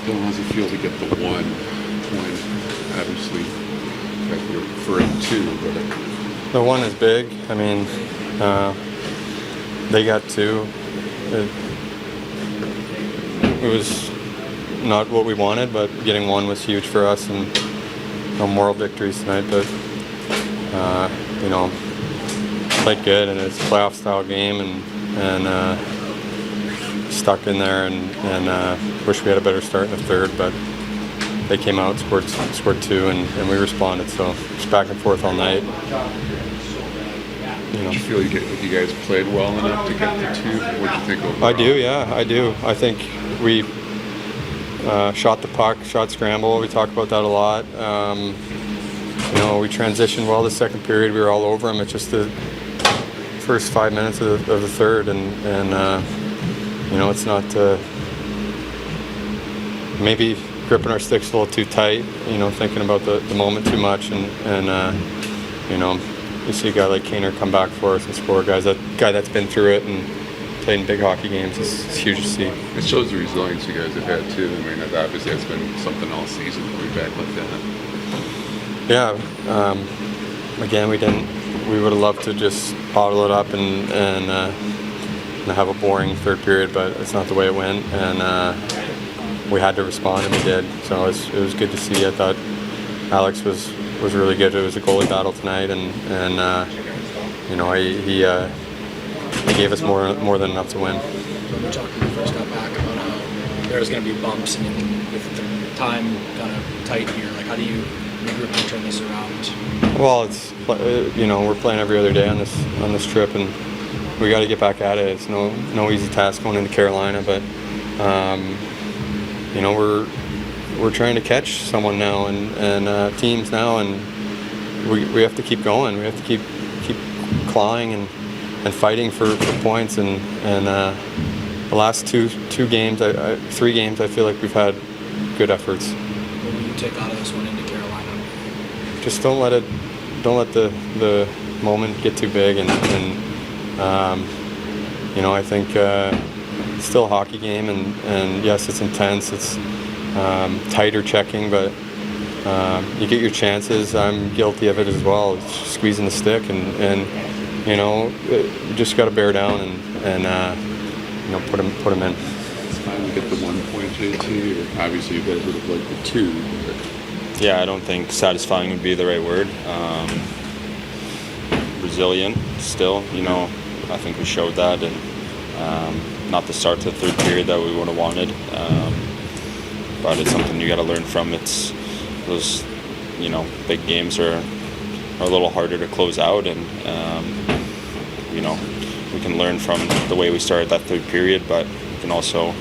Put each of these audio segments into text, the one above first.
Dylan, how's it feel to get the one when obviously you're referring to, but The one is big. I mean, they got two. It was not what we wanted, but getting one was huge for us, and no moral victories tonight. But played good, and it's a playoff style game, and stuck in there, and wish we had a better start in the third, but they came out, scored two, and we responded. So it's back and forth all night. Did you feel like you guys played well enough to get the two? What did you think overall? I do, yeah, I do. I think we shot the puck, shot scramble. We talk about that a lot. We transitioned well the second period. We were all over them. It's just the first 5 minutes of the third, and it's not maybe gripping our sticks a little too tight. Thinking about the moment too much, and you see a guy like Kaner come back for us and score. Guy that's been through it and played in big hockey games. It's huge to see. It shows the resilience you guys have had too. I mean, obviously it's been something all season to be back like that. Yeah. Again, we would have loved to just bottle it up and have a boring third period, but it's not the way it went, and we had to respond, and we did. So it was good to see. I thought Alex was really good. It was a goalie battle tonight, and he gave us more than enough to win. When we talked when we first got back about how there was going to be bumps, and with the time kind of tight here, like how do you regroup and turn this around? Well, it's we're playing every other day on this trip, and we got to get back at it. It's no easy task going into Carolina, but we're trying to catch someone now and teams now, and we have to keep going. We have to keep clawing and fighting for points, and the last three games I feel like we've had good efforts. What will you take out of this one into Carolina? Just don't let the moment get too big, and I think it's still a hockey game, and yes, it's intense, it's tighter checking, but you get your chances. I'm guilty of it as well. It's squeezing the stick, and you just got to bear down and put them in. It's finally get the 1 point, JT. Or obviously, you guys would have liked the two. But yeah, I don't think satisfying would be the right word. Resilient still, I think we showed that, and not the start to the third period that we would have wanted. But it's something you got to learn from. It's those, big games are a little harder to close out, and we can learn from the way we started that third period, but we can also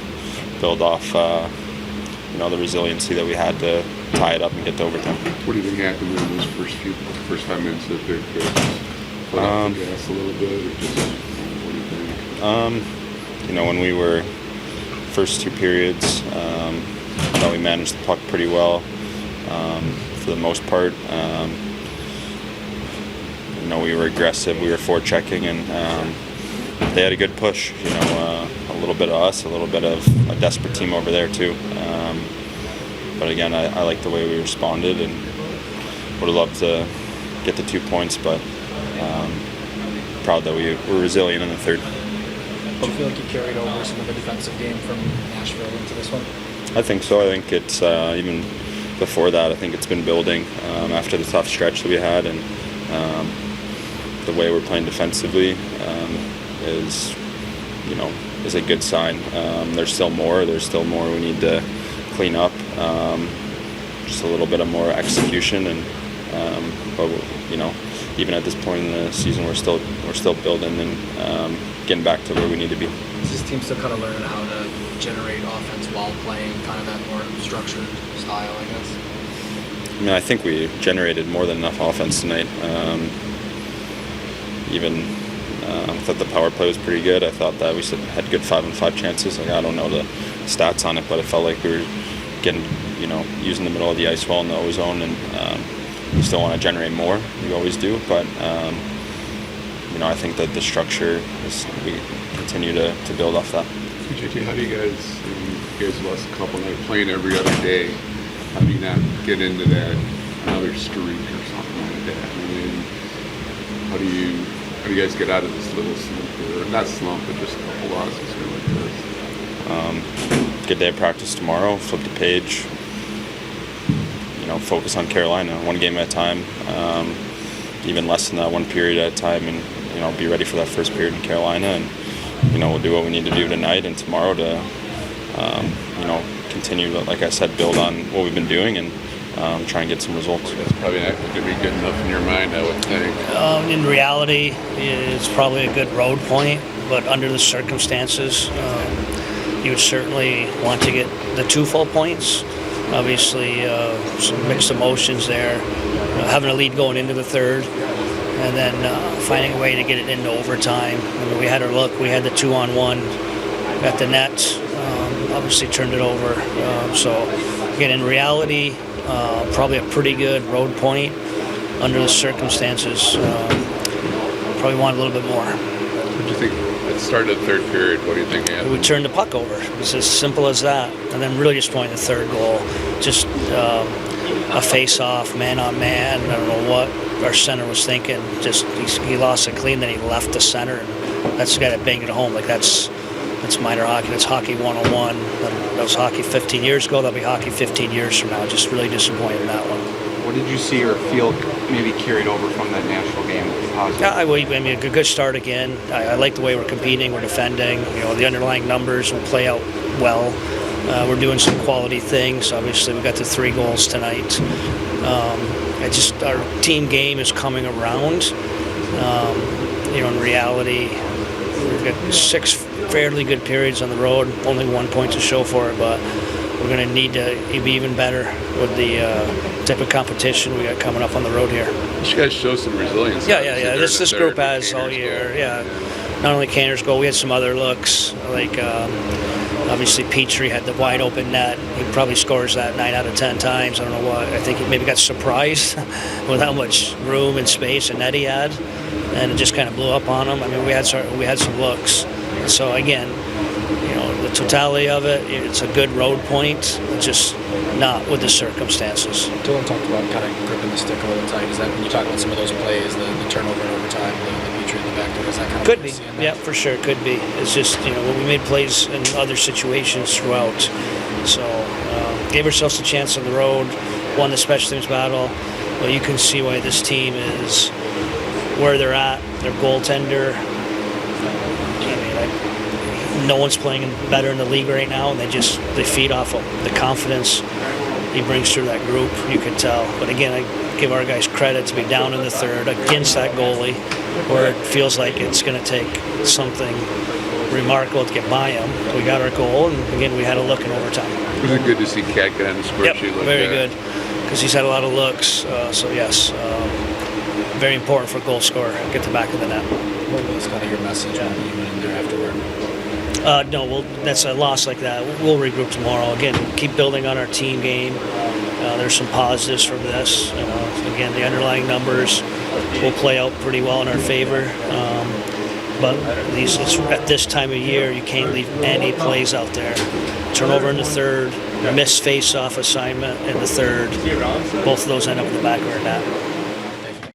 build off, the resiliency that we had to tie it up and get to overtime. what do you think happened in those first 5 minutes of the third period? Put off the gas a little bit, or just what do you think? When we were first two periods, I thought we managed the puck pretty well for the most part. We were aggressive, we were forechecking, and they had a good push. A little bit of us, a little bit of a desperate team over there too. But again, I like the way we responded, and would have loved to get the 2 points, but proud that we were resilient in the third. Do you feel like you carried over some of the defensive game from Nashville into this one? I think so. I think it's even before that, I think it's been building after the tough stretch that we had, and the way we're playing defensively is a good sign. There's still more we need to clean up. Just a little bit of more execution, but even at this point in the season, we're still building and getting back to where we need to be. Is this team still kind of learning how to generate offense while playing kind of that more structured style, I guess? I think we generated more than enough offense tonight. I thought the power play was pretty good. I thought that we had good 5-on-5 chances. I don't know the stats on it, but it felt like we were getting, using the middle of the ice well in the O-zone, and we still want to generate more. We always do, but I think that the structure we continue to build off that. JT, how do you guys You guys lost a couple nights playing every other day. How do you not get into that another streak or something like that? I mean, how do you guys get out of this little slump, or not slump, but just a couple losses here like this? Good day of practice tomorrow. Flip the page. Focus on Carolina, one game at a time. Even less than that, one period at a time, and be ready for that first period in Carolina. And we'll do what we need to do tonight and tomorrow to continue to, like I said, build on what we've been doing and try and get some results. That's probably not going to be good enough in your mind, I would think. In reality, it's probably a good road point, but under the circumstances, you would certainly want to get the 2 full points. Obviously, some mixed emotions there. Having a lead going into the third, and then finding a way to get it into overtime. I mean, we had our look. We had the 2-on-1 at the net. Obviously, turned it over. So, again, in reality, probably a pretty good road point under the circumstances. Probably want a little bit more. What do you think at the start of the third period? What do you think happened? We turned the puck over. It's as simple as that. And then really just scoring the third goal. Just a face-off, man-on-man. I don't know what our center was thinking. Just he lost it clean, then he left the center. And that's the guy that banged it home. Like that's minor hockey. That's hockey 101. That was hockey 15 years ago. That'll be hockey 15 years from now. Just really disappointed in that one. What did you see or feel maybe carried over from that national game? Positive? Yeah, I mean, a good start again. I like the way we're competing, we're defending. The underlying numbers will play out well. We're doing some quality things. Obviously, we got the 3 goals tonight. Our team game is coming around. In reality, we've got 6 fairly good periods on the road. Only 1 point to show for it, but we're going to need to be even better with the type of competition we got coming up on the road here. You guys show some resilience. Yeah. This group has all year. Yeah, not only Canner's goal, we had some other looks. Like obviously Petrie had the wide open net. He probably scores that 9 out of 10 times. I don't know what. I think he maybe got surprised with how much room and space and net he had, and it just kind of blew up on him. I mean, we had some looks. So again, the totality of it, it's a good road point, just not with the circumstances. Dylan talked about kind of gripping the stick a little tight. Is that when you talk about some of those plays, the turnover in overtime, the Petrie in the back door, is that kind of could be? Yeah, for sure, could be. It's just when we made plays in other situations throughout, so gave ourselves a chance on the road, won the special teams battle. Well, you can see why this team is where they're at. Their goaltender. No one's playing better in the league right now, and they feed off of the confidence he brings through that group. You can tell. But again, I give our guys credit to be down in the third against that goalie, where it feels like it's going to take something remarkable to get by him. We got our goal, and again, we had a look in overtime. Was it good to see Cat get on the score sheet? Very good, because he's had a lot of looks. So yes, very important for a goal scorer. Get the back of the net. What was kind of your message when you went in there afterward? No, that's a loss like that. We'll regroup tomorrow. Again, keep building on our team game. There's some positives from this. Again, the underlying numbers will play out pretty well in our favor. But at this time of year, you can't leave any plays out there. Turnover in the third, missed face-off assignment in the third. Both of those end up in the back of our net.